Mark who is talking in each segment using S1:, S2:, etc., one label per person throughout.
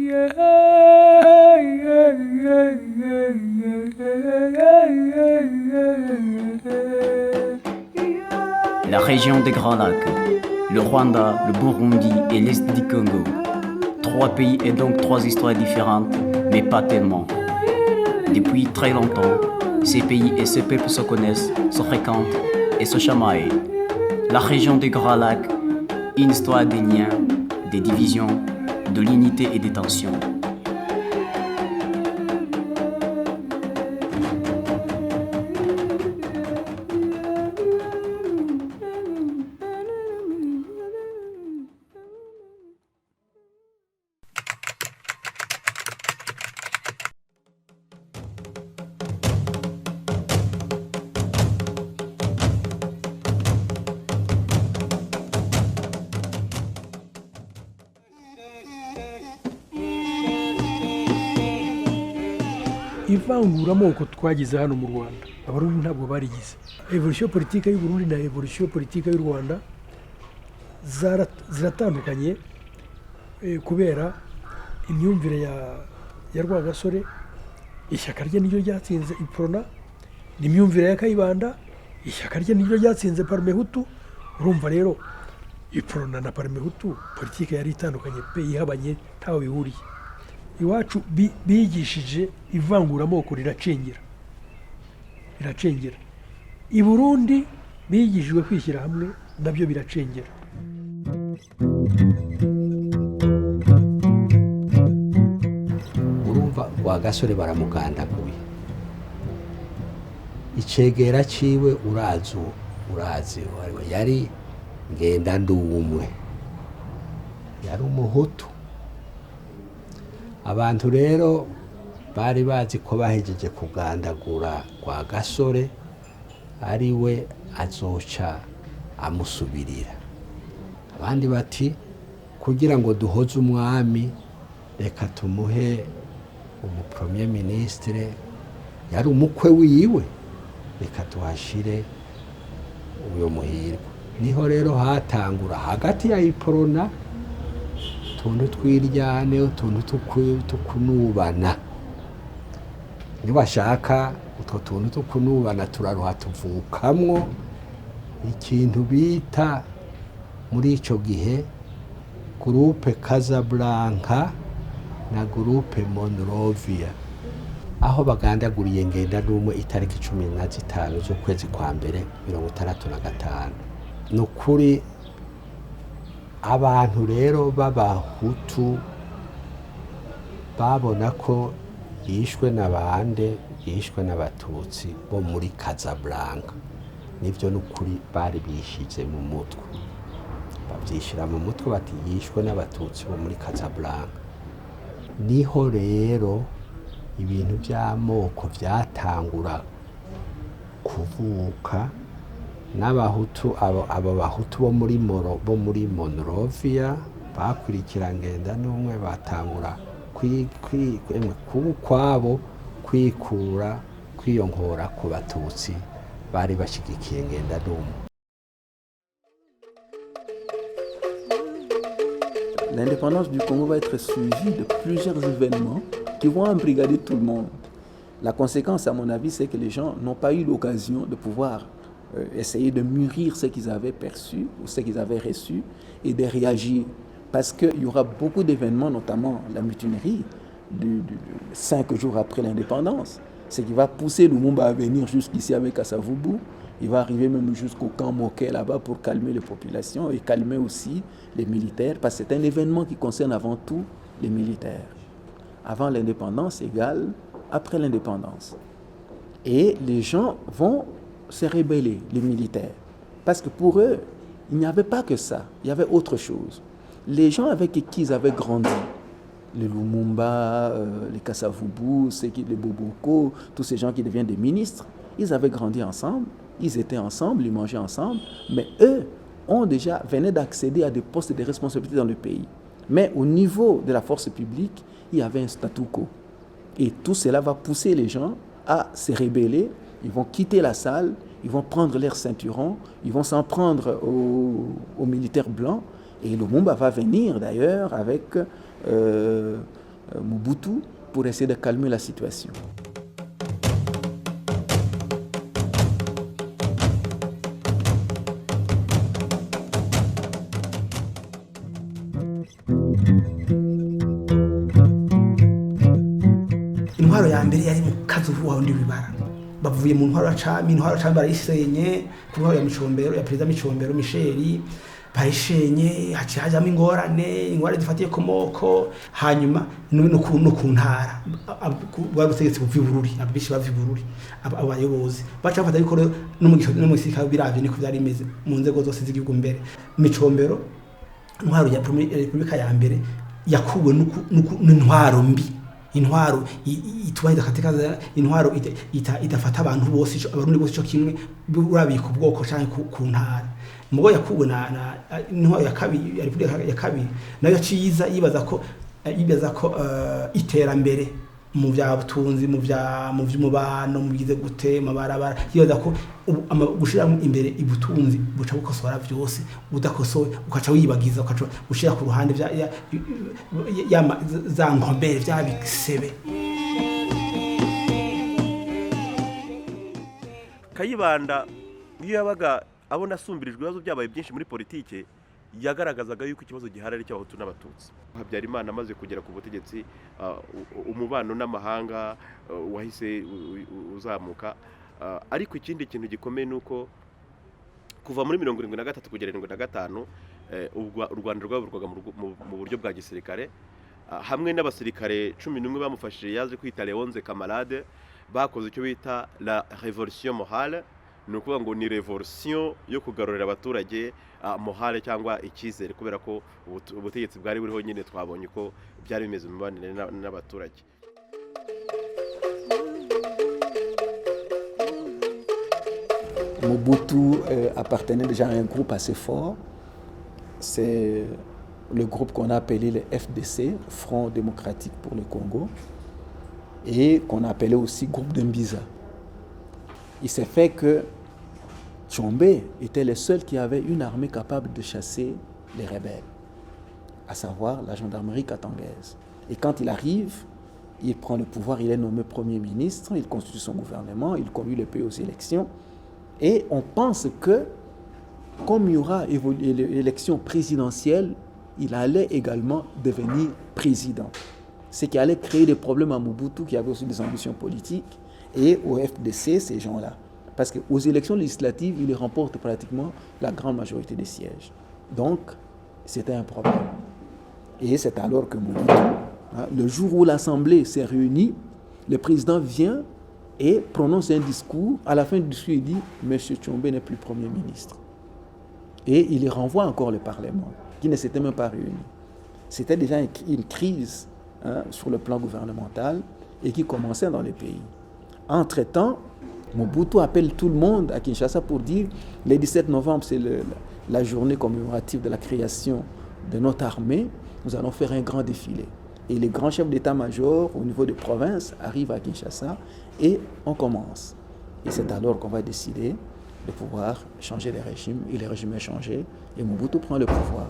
S1: La région des Grands Lacs, le Rwanda, le Burundi et l'Est du Congo. 3 pays et donc 3 histoires différentes, mais pas tellement. Depuis très longtemps, ces pays et ces peuples se connaissent, se fréquentent et se chamaillent. La région des Grands Lacs, une histoire des liens, des divisions, de l'unité et des tensions.
S2: ivanguramoko twagize hano mu Rwanda abarundi ntabwo barigize. Evolution politique y'u Burundi na evolution politique y'u Rwanda ziratandukanye kubera imyumvire ya Rwagasore. Ishyaka rye niryo ryatsinze iprona, n'imyumvire ya Kayibanda. Ishyaka rye niryo ryatsinze Parmehutu. Urumva rero iprona na Parmehutu politique yari itandukanye pe, ihabanye ntawe bihuriye. Iwacu bigishije ivanguramoko riracengera. I Burundi bigishijwe kwishyira hamwe, nabyo biracengera.
S3: Urumva Rwagasore baramugandaguye, icegera ciwe urazi yari Ngendandumwe, yari umuhutu. Abantu rero bari bazi ko bahejeje kugandagura Rwagasore ari we azoca amusubirira. Abandi bati kugira ngo duhoze umwami reka tumuhe premier ministre yari umukwe wiwe, reka tuhashire uyo Muhirwa. Niho rero hatangura hagati ya iprona tuntu twiryane, utuntu tukunubana. Nibashaka utwo tuntu tukunubana turaruha tuvukamwo ikintu bita muri ico gihe groupe Casablanca na groupe Monrovia, aho bagandaguriye Ngendandumwe itariki 15 z'ukwezi kwa mbere 1965. Nukuri abantu rero b'abahutu babona ko yishwe n'abatutsi bo muri Casablanca. Nivyo nukuri bari bishize mu mutwe, bavyishira mu mutwe bati yishwe n'abatutsi bo muri Casablanca. Niho rero ibintu by'amoko vyatangura kuvuka. N'abahutu abo bahutu bo muri Monrovia bakurikira Ngendandumwe batangura kwabo kwikura kwiyongora ku batutsi bari bashigikiye Ngendandumwe.
S4: L'indépendance du Congo va être suivie de plusieurs événements qui vont embrigader tout le monde. La conséquence, à mon avis, c'est que les gens n'ont pas eu l'occasion de pouvoir essayer de mûrir ce qu'ils avaient perçu ou ce qu'ils avaient reçu et de réagir. Parce qu'il y aura beaucoup d'événements, notamment la mutinerie, 5 jours après l'indépendance, ce qui va pousser Lumumba à venir jusqu'ici avec Kasavubu. Il va arriver même jusqu'au camp Moké là-bas pour calmer les populations et calmer aussi les militaires, parce que c'est un événement qui concerne avant tout les militaires. Avant l'indépendance égale après l'indépendance. Et les gens vont se rebeller, les militaires. Parce que pour eux, il n'y avait pas que ça, il y avait autre chose. Les gens avec qui ils avaient grandi, les Lumumba, les Kasavubu, les Boboko, tous ces gens qui deviennent des ministres, ils avaient grandi ensemble, ils étaient ensemble, ils mangeaient ensemble, mais eux venaient d'accéder à des postes de responsabilité dans le pays. Mais au niveau de la force publique, il y avait un statu quo. Et tout cela va pousser les gens à se rebeller. Ils vont quitter la salle, ils vont prendre leurs ceinturons, ils vont s'en prendre aux militaires blancs. Et Lumumba va venir d'ailleurs avec Mobutu pour essayer de calmer la situation.
S5: Intwaro ya mbere yari mu kazu wa ndi bibara bavuye mu ntwaro ya barayisenye ku ntwaro ya Micombero ya perezida Micombero Michel bayishenye hajamo ingorane zifatiye ku moko hanyuma no ku ntara bwarutegetse buvibururi abishi bavibururi abayobozi baca bafata ariko no mu gisirikare biravye niko byari imeze mu nzego zose z'igihugu mbere Micombero intwaro ya Republika ya mbere yakuwe n'intwaro mbi intwaro itubahiriza katika intwaro itafata abantu bose abarundi bose cyo kimwe urabika ubwoko cyangwa ku ntara mugo yakuwe na intwaro ya kabiri ya kabiri nayo yaciza yibaza ko iterambere mu bya butunzi mu by'umubano mu bigize gute mabarabara yibaza ko gushira imbere ibutunzi buca bukosora byose udakosowe ukaca wibagiza ukaca ushira ku ruhande za ngombere bya bikisebe.
S6: Kayibanda iyo yabaga abona asumbirijwe ibibazo byabaye byinshi muri politike yagaragazaga yuko ikibazo gihari ari cy'abahutu n'abatutsi. Habyarimana amaze kugera ku butegetsi umubano n'amahanga wahise uzamuka, ariko ikindi kintu gikomeye nuko kuva muri 1973 kugera 1975 u Rwanda rwaburwaga mu buryo bwa gisirikare, hamwe n'abasirikare 11 bamufashije yaje kwita Léonze Camarade bakoze icyo bita la révolution morale, ni ukuvuga ngo ni revolution yo kugarurira abaturage morale cyangwa icyizere, kubera ko ubutegetsi bwari buriho nyine twabonye ko byari bimeze mu mibanire n'abaturage.
S4: Mobutu appartenait déjà à un groupe assez fort. C'est le groupe qu'on a appelé le FDC, Front démocratique pour le Congo, et qu'on appelait aussi groupe de Mbiza. Il s'est fait que Tshombe était le seul qui avait une armée capable de chasser les rebelles, à savoir la gendarmerie katangaise. Et quand il arrive, il prend le pouvoir, il est nommé Premier ministre, il constitue son gouvernement, il conduit le pays aux élections. Et on pense que, comme il y aura l'élection présidentielle, il allait également devenir président. Ce qui allait créer des problèmes à Mobutu, qui avait aussi des ambitions politiques, et au FDC, ces gens-là. Parce qu'aux élections législatives, il remporte pratiquement la grande majorité des sièges. Donc, c'était un problème. Et c'est alors que Mobutu, le jour où l'Assemblée s'est réunie, le président vient et prononce un discours. À la fin du discours, il dit « Monsieur Tshombe n'est plus Premier ministre ». Et il y renvoie encore le Parlement, qui ne s'était même pas réuni. C'était déjà une crise sur le plan gouvernemental et qui commençait dans le pays. Entre-temps, Mobutu appelle tout le monde à Kinshasa pour dire le 17 novembre, c'est la journée commémorative de la création de notre armée. Nous allons faire un grand défilé. Et les grands chefs d'état-major au niveau des provinces arrivent à Kinshasa et on commence. Et c'est alors qu'on va décider de pouvoir changer les régimes. Et les régimes ont changé et Mobutu prend le pouvoir.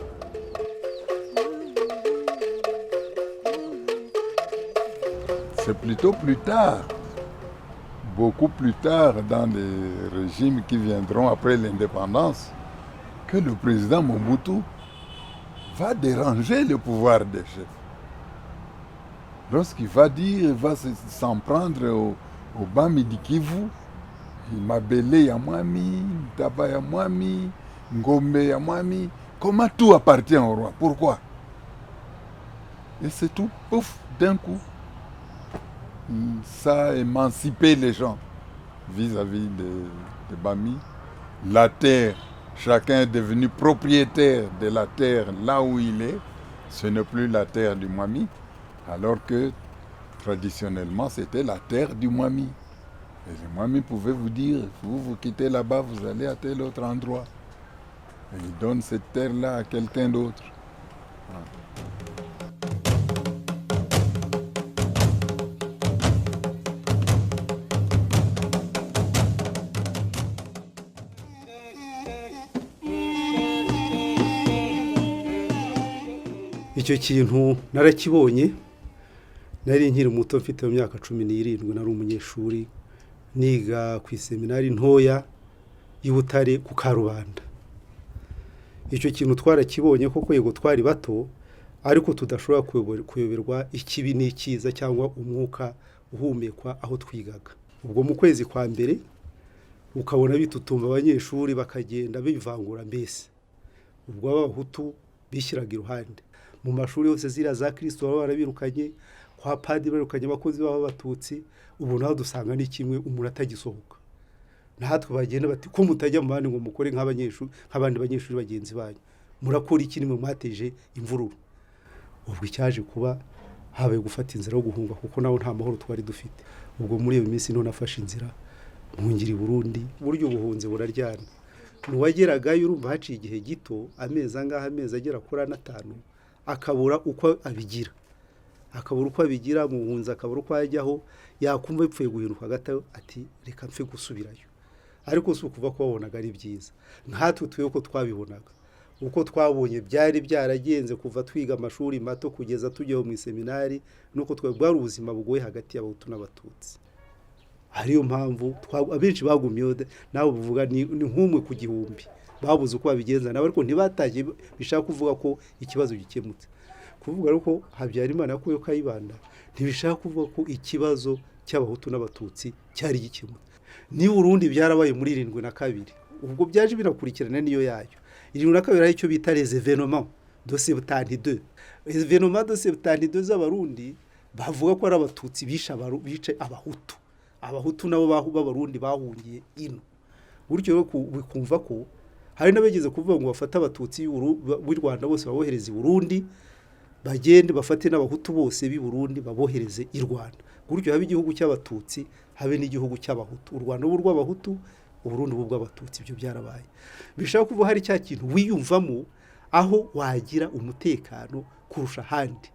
S7: C'est plutôt plus tard, beaucoup plus tard, dans les régimes qui viendront après l'indépendance, que le président Mobutu va déranger le pouvoir des chefs. Lorsqu'il va dire, il va s'en prendre au Bami du Kivu, Mabele Yamwami, Taba Yamwami, Ngombe Yamwami, comment tout appartient au roi? Pourquoi? Et c'est tout, pouf, d'un coup. Ça a émancipé les gens vis-à-vis de Bami. La terre, chacun est devenu propriétaire de la terre là où il est. Ce n'est plus la terre du Mwami, alors que traditionnellement c'était la terre du Mwami. Et le Mwami pouvait vous dire, vous quittez là-bas, vous allez à tel autre endroit. Et il donne cette terre-là à quelqu'un d'autre. Voilà.
S8: icyo kintu narakibonye nari nkiri muto mfite mu myaka 17 nari umunyeshuri niga ku iseminari ntoya y'Ubutare ku Karubanda. Icyo kintu twarakibonye koko yego twari bato ariko tudashobora kuyoberwa ikibi n'ikiza cyangwa umwuka uhumekwa aho twigaga. Ubwo mu kwezi kwa mbere ukabona bitutumba abanyeshuri bakagenda bivangura mbese. Ubwo abahutu bishyiraga iruhande. Mu mashuri yose zira za Kristo baba barabirukanye, kwa padiri barukanye abakozi baba batutsi, ubu naho dusanga ni kimwe umuntu atagisohoka. Natwe bagenda bati ko mutajya mu bandi ngo mukore nk'abandi banyeshuri bagenzi banyu. Murakora iki nimwe mwateje imvururu. Ubwo icyaje kuba habaye gufata inzira yo guhunga kuko naho nta mahoro twari dufite. Ubwo muri iyo minsi none nafashe inzira muhungira i Burundi, buryo ubuhunze buraryana. Nuwageragayo urumva haciye igihe gito, amezi agera kuri 5 akabura uko abigira. Mu buhunzi akabura uko ajyaho, yakumva ipfuye guhinduka gato ati reka mfe gusubirayo. Ariko si ukuva ko babonaga ari byiza. Nkatwe tuyo ko twabibonaga. Uko twabonye byari byaragenze kuva twiga amashuri mato kugeza tujyeho mu seminari, nuko twabwara ubuzima bugoye hagati y'abahutu n'abatutsi. Hariyo mpamvu abenshi bagumyeho nawe buvuga ni nk'umwe ku gihumbi. Babuze uko babigenza nawe ariko ntibataje bishaka kuvuga ko ikibazo gikemutse. Kuvuga ariko Habyarimana ko Kayibanda ntibishaka kuvuga ko ikibazo cy'abahutu n'abatutsi cyari gikemutse. Ni Burundi byarabaye muri 72. Ubwo byaje binakurikirana niyo yayo. 72 ari cyo bita les événements de 72. Les événements de 72 z'abarundi bavuga ko ari abatutsi bice abahutu. Abahutu nabo b'abarundi bahungiye ino. Buryo bikumva ko hari n'abageze kuvuga ngo bafata abatutsi b'u Rwanda bose babohereza i Burundi, bagende bafate n'abahutu bose b'i Burundi babohereze i Rwanda. Buryo habe igihugu cy'abatutsi habe n'igihugu cy'abahutu. U Rwanda rw'abahutu, u Burundi bw'abatutsi. Ibyo byarabaye. Bishaka kuvuga hari cya kintu wiyumvamo aho wagira umutekano kurusha handi.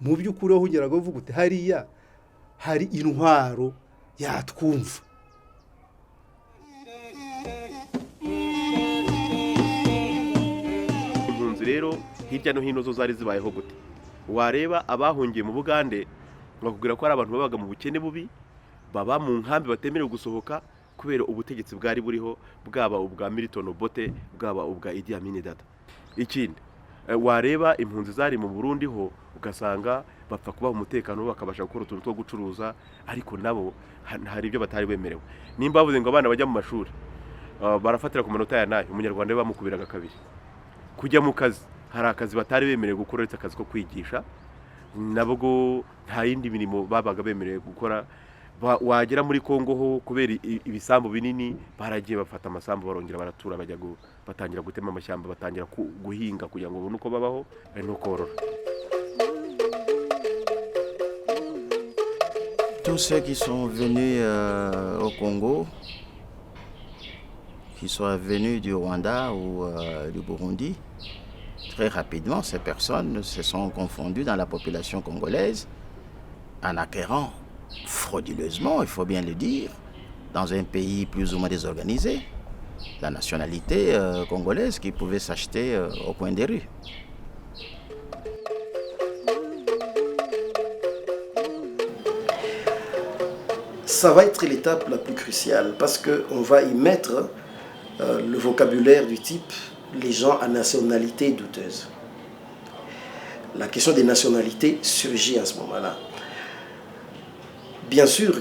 S8: Mu by'ukuri aho ugeraga uvuga uti hariya hari intwaro yatwumva.
S6: Impunzi rero hirya no hino zo zari zibayeho gute? Wareba abahungiye mu Bugande bakubwira ko ari abantu babaga mu bukene bubi, baba mu nkambi batemerewe gusohoka kubera ubutegetsi bwari buriho, bwaba ubwa Milton Obote, bwaba ubwa Idi Amin Dada. Ikindi wareba impunzi zari mu Burundi ho ugasanga bapfa kubaha umutekano bakabasha gukora utuntu two gucuruza, ariko nabo hari ibyo batari bemerewe. Nimba bavuze ngo abana bajya mu mashuri barafatira ku manota ya nayo, umunyarwanda we bamukubiraga kabiri. Kujya mu kazi hari akazi batari bemerewe gukora, uretse akazi ko kwigisha, nabwo nta yindi mirimo babaga bemerewe gukora. Wagera muri Kongo ho kubera ibisambu binini baragiye bafata amasambu barongera baratura bajya batangira gutema amashyamba, batangira guhinga kugira ngo babone uko babaho no korora.
S9: Tous ceux qui sont venus au Congo, qui sont venus du Rwanda ou du Burundi, très rapidement, ces personnes se sont confondues dans la population congolaise en acquérant frauduleusement, il faut bien le dire, dans un pays plus ou moins désorganisé, la nationalité congolaise qui pouvait s'acheter au coin des rues.
S10: Ça va être l'étape la plus cruciale parce qu'on va y mettre le vocabulaire du type les gens à nationalité douteuse. La question des nationalités surgit à ce moment-là. Bien sûr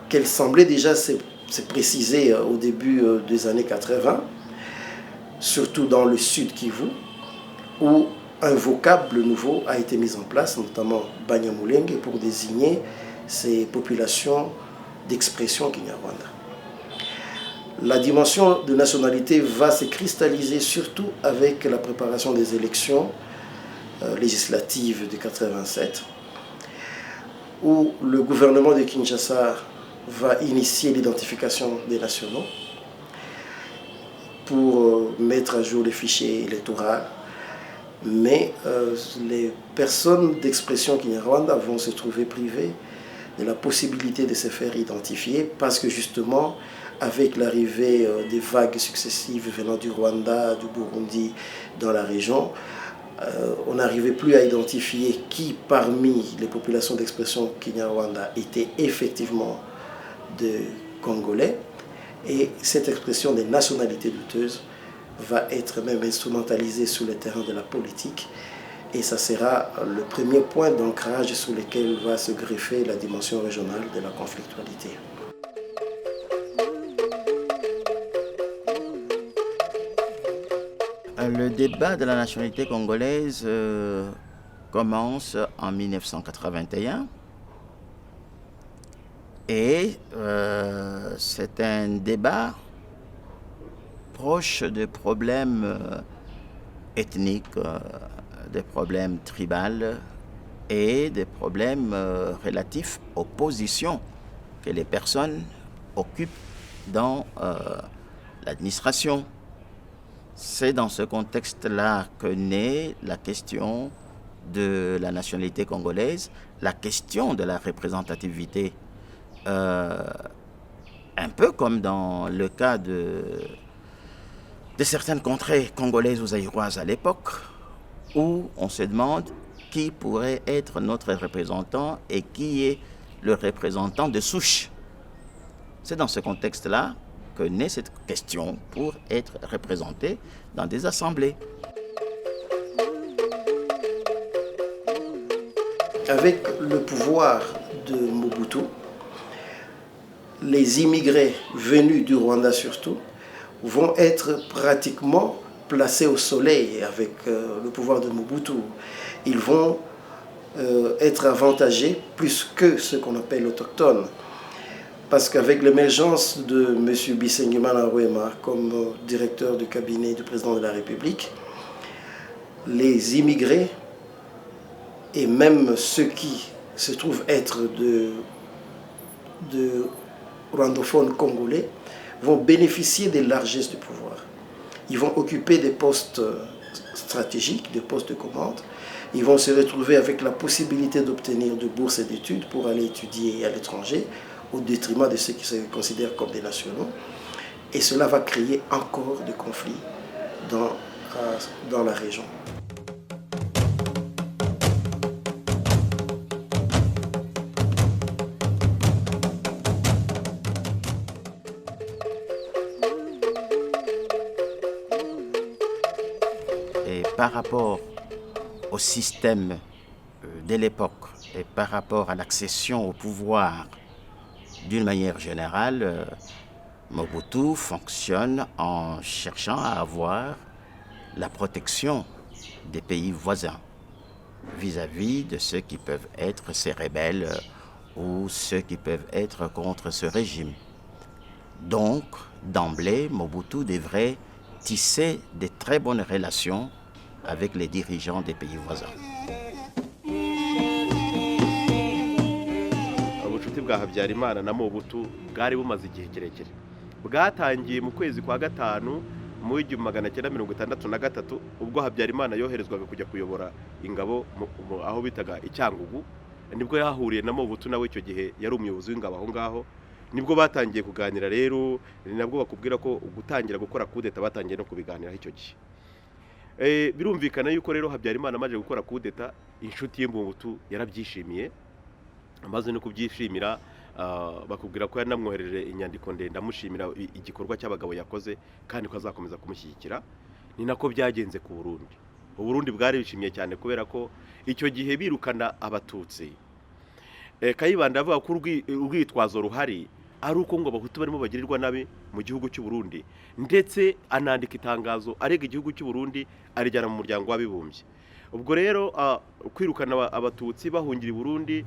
S10: qu'elle semblait déjà se préciser au début des années 80, surtout dans le sud Kivu, où un vocable nouveau a été mis en place, notamment Banyamulenge, pour désigner ces populations d'expression Kinyarwanda. La dimension de nationalité va se cristalliser surtout avec la préparation des élections législatives de 87, où le gouvernement de Kinshasa va initier l'identification des nationaux pour mettre à jour les fichiers électoraux. Mais les personnes d'expression Kinyarwanda vont se trouver privées de la possibilité de se faire identifier parce que justement, avec l'arrivée des vagues successives venant du Rwanda, du Burundi dans la région, on n'arrivait plus à identifier qui parmi les populations d'expression Kinyarwanda était effectivement de Congolais. Et cette expression des nationalités douteuses va être même instrumentalisée sur le terrain de la politique. Et ça sera le premier point d'ancrage sur lequel va se greffer la dimension régionale de la conflictualité.
S9: Le débat de la nationalité congolaise commence en 1981 et c'est un débat proche des problèmes ethniques, des problèmes tribaux et des problèmes relatifs aux positions que les personnes occupent dans l'administration. C'est dans ce contexte-là que naît la question de la nationalité congolaise, la question de la représentativité. Un peu comme dans le cas de certaines contrées congolaises ou zaïroises à l'époque, où on se demande qui pourrait être notre représentant et qui est le représentant de souche. C'est dans ce contexte-là que naît cette question pour être représenté dans des assemblées.
S10: Avec le pouvoir de Mobutu, les immigrés venus du Rwanda surtout vont être pratiquement placés au soleil avec le pouvoir de Mobutu. Ils vont être avantagés plus que ce qu'on appelle autochtones. Parce qu'avec l'émergence de M. Bisengimana Rwema comme directeur du cabinet du président de la République, les immigrés et même ceux qui se trouvent être de rwandophones congolais vont bénéficier des largesses du pouvoir. Ils vont occuper des postes stratégiques, des postes de commande. Ils vont se retrouver avec la possibilité d'obtenir de bourses d'études pour aller étudier à l'étranger, au détriment de ceux qui se considèrent comme des nationaux. Et cela va créer encore des conflits dans la région.
S9: Et par rapport au système de l'époque et par rapport à l'accession au pouvoir, d'une manière générale, Mobutu fonctionne en cherchant à avoir la protection des pays voisins vis-à-vis de ceux qui peuvent être ces rebelles ou ceux qui peuvent être contre ce régime. Donc, d'emblée, Mobutu devrait tisser de très bonnes relations avec les dirigeants des pays voisins.
S6: ubucuti bwa Habyarimana na Mobutu bwari bumaze igihe kirekire. Bwatangiye mu kwezi kwa gatanu mu 1963 ubwo Habyarimana yoherezwaga kujya kuyobora ingabo aho bitaga Icyangugu. Nibwo yahuriye na Mobutu nawe icyo gihe yari umuyobozi w'ingabo aho ngaho. Nibwo batangiye kuganira rero, ni nabwo bakubwira ko gutangira gukora kudeta batangiye no kubiganiraho icyo gihe. Birumvikana yuko rero Habyarimana amaze gukora kudeta, inshuti ye Mobutu yarabyishimiye. Amaze no kubyishimira, bakubwira ko yanamwohereje inyandiko ndende amushimira igikorwa cy'abagabo yakoze kandi ko azakomeza kumushyigikira. Ni nako byagenze ku Burundi. Uburundi bwari bishimiye cyane kubera ko icyo gihe birukana abatutsi. Kayibanda avuga ko urwitwazo ruhari ari uko ngo abahutu barimo bagirirwa nabi mu gihugu cy'u Burundi, ndetse anandika itangazo arega igihugu cy'u Burundi arijyana mu muryango w'abibumbye. Ubwo rero kwirukana abatutsi bahungira i Burundi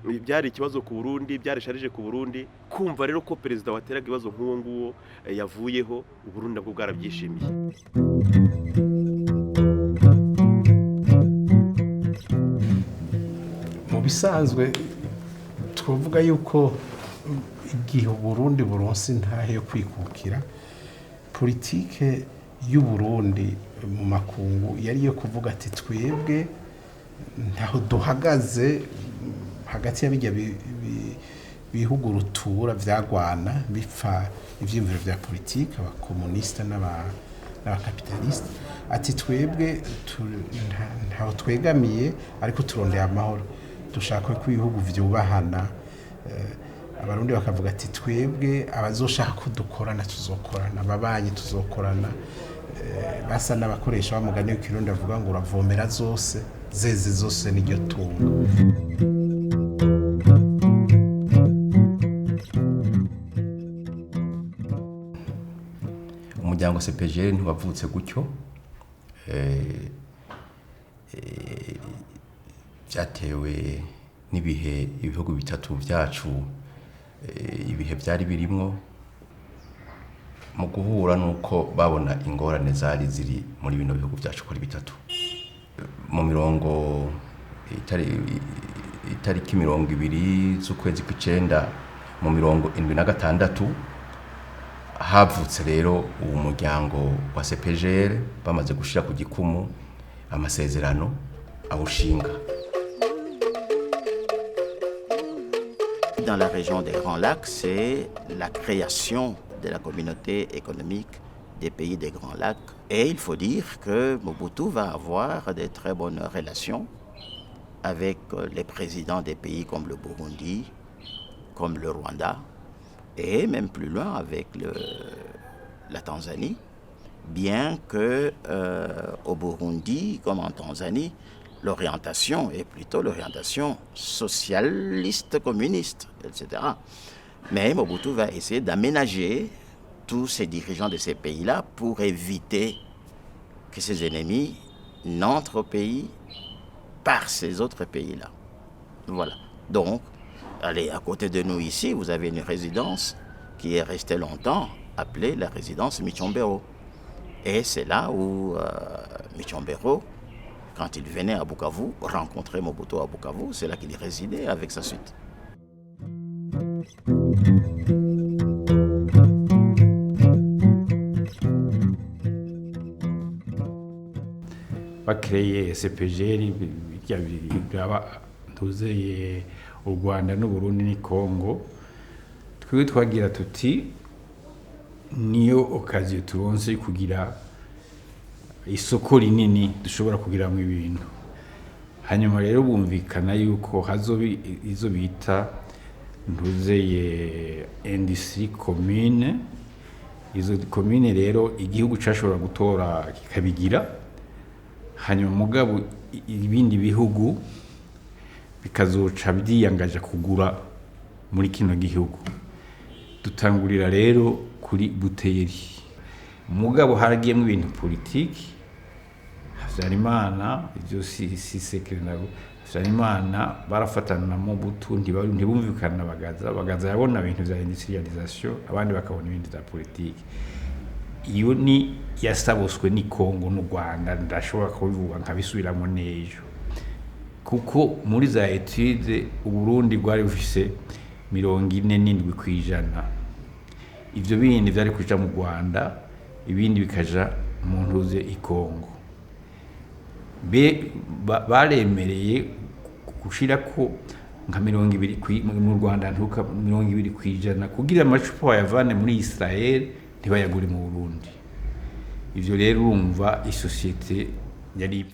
S6: byari ikibazo ku Burundi, byarisharije ku Burundi. Kumva rero ko perezida wateraga ibibazo nk'uwo nguwo yavuyeho, u Burundi nabwo bwarabyishimiye.
S11: Mu bisanzwe twavuga yuko igihe Burundi buronse intahe yo kwikukira, politike y'u Burundi mu makungu yari yo kuvuga ati twebwe ntaho duhagaze hagati y'abijya bihugu rutura vyagwana bipfa ivyimviro vya politike, abakomunista n'abakapitalisite ati twebwe ntaho twegamiye ariko turondeye amahoro dushaka ko ibihugu vyubahana abarundi bakavuga ati twebwe abazoshaka ko dukorana tuzokorana ababanyi tuzokorana basa n'abakoresha bamugane w'ikirundi avuga ngo uravomera zose zeze zose n'iryo tunga.
S12: Umuryango CPGL ntiwavutse gutyo, byatewe n'ibihe ibihugu bitatu byacu ibihe byari birimwo mu guhura nuko babona ingorane zari ziri muri bino bihugu byacu kuri bitatu. Mu mirongo itariki 20 z'ukwezi kw'icenda mu 76 havutse rero uwo muryango wa CPGL bamaze gushira ku gikumu amasezerano awushinga.
S9: Dans la région des Grands Lacs, c'est la création de la communauté économique des pays des Grands Lacs. Et il faut dire que Mobutu va avoir de très bonnes relations avec les présidents des pays comme le Burundi, comme le Rwanda, et même plus loin avec la Tanzanie, bien que au Burundi, comme en Tanzanie, l'orientation est plutôt l'orientation socialiste, communiste, etc. Mais Mobutu va essayer d'aménager tous ces dirigeants de ces pays-là pour éviter que ces ennemis n'entrent au pays par ces autres pays-là. Voilà. Donc, allez, à côté de nous ici, vous avez une résidence qui est restée longtemps appelée la résidence Michombero. Et c'est là où Michombero, quand il venait à Bukavu, rencontrer Mobutu à Bukavu, c'est là qu'il résidait avec sa suite.
S13: Bakreye CPGL tuzeye u Rwanda n'u Burundi ni Congo, twe twagira tuti niyo okaziyo turonse kugira isoko rinini dushobora kugiramwe ibintu. Hanyuma rero bumvikana yuko hazobi izo bita ntuzeye industrie commune. Izo commune rero igihugu cashobora gutora kikabigira, hanyuma mugabo ibindi bihugu bikazoca byiyangaje kugura muri kino gihugu. Dutangurira rero kuri Buteri. Mugabo haragiyemo ibintu politiki, Habyarimana ibyo si secret nabo. Habyarimana barafatana na Mobutu ntibumvikana bagaza yabona ibintu bya industrialisation, abandi bakabona ibintu bya politiki. Iyo ni yasaboswe ni Congo n'u Rwanda, ndashobora kubivuga nkabisubiramo nejo. Kuko muri za etude Uburundi bwari bufise 47%. Ivyo bindi byari kuja mu Rwanda, ibindi bikaja mu ntuze i Congo. Baremereye gushira ko nka 20 mu Rwanda ntuka 20% kugira amacupa yavane muri Israel ntibayagure mu Burundi. Ivyo rero urumva isosiyete yari